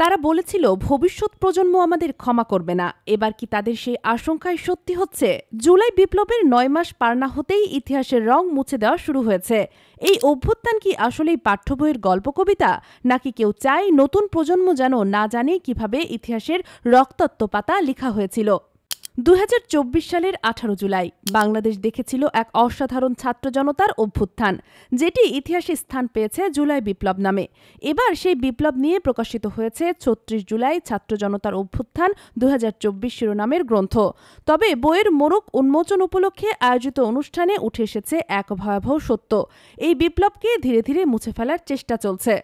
তারা বলেছিল ভবিষ্যৎ প্রজন্ম আমাদের ক্ষমা করবে না। এবার কি তাদের সেই আশঙ্কায় সত্যি হচ্ছে? জুলাই বিপ্লবের ৯ মাস পার না হতেই ইতিহাসের রং মুছে দেওয়া শুরু হয়েছে। এই অভ্যুত্থান কি আসলেই পাঠ্য বইয়ের গল্প কবিতা, নাকি কেউ চায় নতুন প্রজন্ম যেন না জানে কিভাবে ইতিহাসের রক্তাক্ত পাতা লেখা হয়েছিল? ২০২৪ সালের ১৮ জুলাই বাংলাদেশ দেখেছিল এক অসাধারণ ছাত্র জনতার অভ্যুত্থান, যেটি ইতিহাসে স্থান পেয়েছে জুলাই বিপ্লব নামে। এবার সেই বিপ্লব নিয়ে প্রকাশিত হয়েছে ৩৬ জুলাই ছাত্র জনতার অভ্যুত্থান ২০২৪ শিরোনামের গ্রন্থ। তবে বইয়ের মোড়ক উন্মোচন উপলক্ষে আয়োজিত অনুষ্ঠানে উঠে এসেছে এক ভয়াবহ সত্য। এই বিপ্লবকে ধীরে ধীরে মুছে ফেলার চেষ্টা চলছে।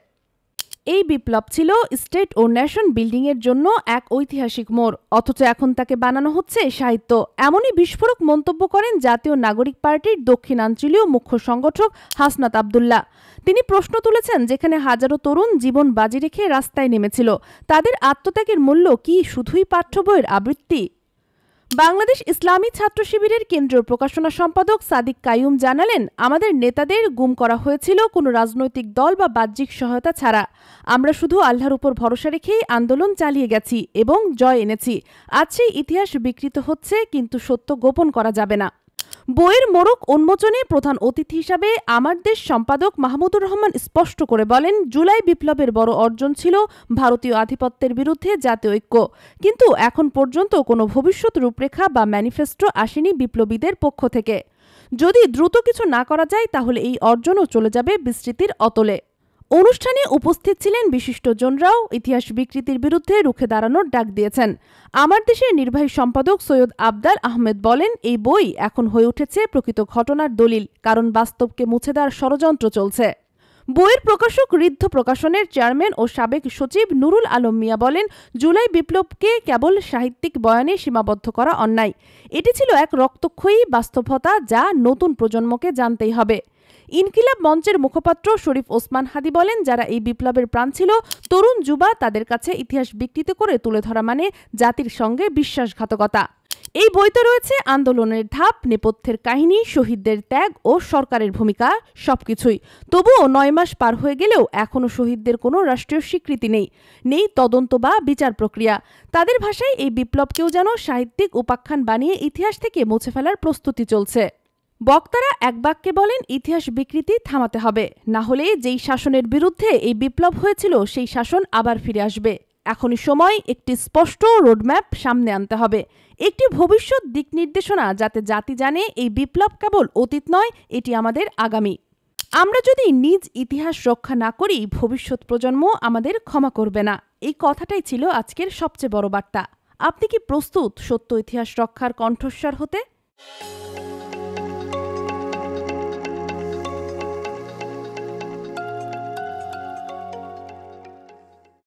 এই বিপ্লব ছিল স্টেট ও নেশন বিল্ডিংয়ের জন্য এক ঐতিহাসিক মোড়, অথচ এখন তাকে বানানো হচ্ছে সাহিত্য। এমনই বিস্ফোরক মন্তব্য করেন জাতীয় নাগরিক পার্টির দক্ষিণাঞ্চলীয় মুখ্য সংগঠক হাসনাত আবদুল্লাহ। তিনি প্রশ্ন তুলেছেন, যেখানে হাজারো তরুণ জীবন বাজি রেখে রাস্তায় নেমেছিল, তাদের আত্মত্যাগের মূল্য কি শুধুই পাঠ্য বইয়ের আবৃত্তি? বাংলাদেশ ইসলামী ছাত্র শিবিরের কেন্দ্রীয় প্রকাশনা সম্পাদক সাদিক কাইয়ুম জানালেন, আমাদের নেতাদের গুম করা হয়েছিল কোনো রাজনৈতিক দল বা বাহ্যিক সহায়তা ছাড়া। আমরা শুধু আল্লাহর উপর ভরসা রেখেই আন্দোলন চালিয়ে গেছি এবং জয় এনেছি। আজ সেই ইতিহাস বিকৃত হচ্ছে, কিন্তু সত্য গোপন করা যাবে না। বইয়ের মোড়ক উন্মোচনে প্রধান অতিথি হিসাবে আমার দেশ সম্পাদক মাহমুদুর রহমান স্পষ্ট করে বলেন, জুলাই বিপ্লবের বড় অর্জন ছিল ভারতীয় আধিপত্যের বিরুদ্ধে জাতীয় ঐক্য। কিন্তু এখন পর্যন্ত কোনো ভবিষ্যৎ রূপরেখা বা ম্যানিফেস্টো আসেনি বিপ্লবীদের পক্ষ থেকে। যদি দ্রুত কিছু না করা যায়, তাহলে এই অর্জনও চলে যাবে বিস্মৃতির অতলে। অনুষ্ঠানে উপস্থিত ছিলেন বিশিষ্টজনরাও ইতিহাস বিকৃতির বিরুদ্ধে রুখে দাঁড়ানোর ডাক দিয়েছেন। আমার দেশের নির্বাহী সম্পাদক সৈয়দ আবদাল আহমেদ বলেন, এই বই এখন হয়ে উঠেছে প্রকৃত ঘটনার দলিল, কারণ বাস্তবকে মুছে দেওয়ার ষড়যন্ত্র চলছে। বইয়ের প্রকাশক ঋদ্ধ প্রকাশনের চেয়ারম্যান ও সাবেক সচিব নুরুল আলম মিয়া বলেন, জুলাই বিপ্লবকে কেবল সাহিত্যিক বয়ানে সীমাবদ্ধ করা অন্যায়। এটি ছিল এক রক্তক্ষয়ী বাস্তবতা, যা নতুন প্রজন্মকে জানতেই হবে। ইনকিলাব মঞ্চের মুখপাত্র শরীফ ওসমান হাদি বলেন, যারা এই বিপ্লবের প্রাণ ছিল তরুণ যুবা, তাদের কাছে ইতিহাস বিকৃত করে তুলে ধরা মানে জাতির সঙ্গে বিশ্বাসঘাতকতা। এই বইতে রয়েছে আন্দোলনের ধাপ, নেপথ্যের কাহিনী, শহীদদের ত্যাগ ও সরকারের ভূমিকা, সবকিছুই। তবুও ৯ মাস পার হয়ে গেলেও এখনও শহীদদের কোনো রাষ্ট্রীয় স্বীকৃতি নেই তদন্ত বা বিচার প্রক্রিয়া। তাদের ভাষায় এই বিপ্লবকেও যেন সাহিত্যিক উপাখ্যান বানিয়ে ইতিহাস থেকে মুছে ফেলার প্রস্তুতি চলছে। বক্তারা এক বাক্যে বলেন, ইতিহাস বিকৃতি থামাতে হবে, না হলে যেই শাসনের বিরুদ্ধে এই বিপ্লব হয়েছিল সেই শাসন আবার ফিরে আসবে। এখনই সময় একটি স্পষ্ট রোডম্যাপ সামনে আনতে হবে, একটি ভবিষ্যৎ দিক নির্দেশনা, যাতে জাতি জানে এই বিপ্লব কেবল অতীত নয়, এটি আমাদের আগামী। আমরা যদি নিজ ইতিহাস রক্ষা না করি, ভবিষ্যৎ প্রজন্ম আমাদের ক্ষমা করবে না। এই কথাটাই ছিল আজকের সবচেয়ে বড় বার্তা। আপনি কি প্রস্তুত সত্য ইতিহাস রক্ষার কণ্ঠস্বর হতে?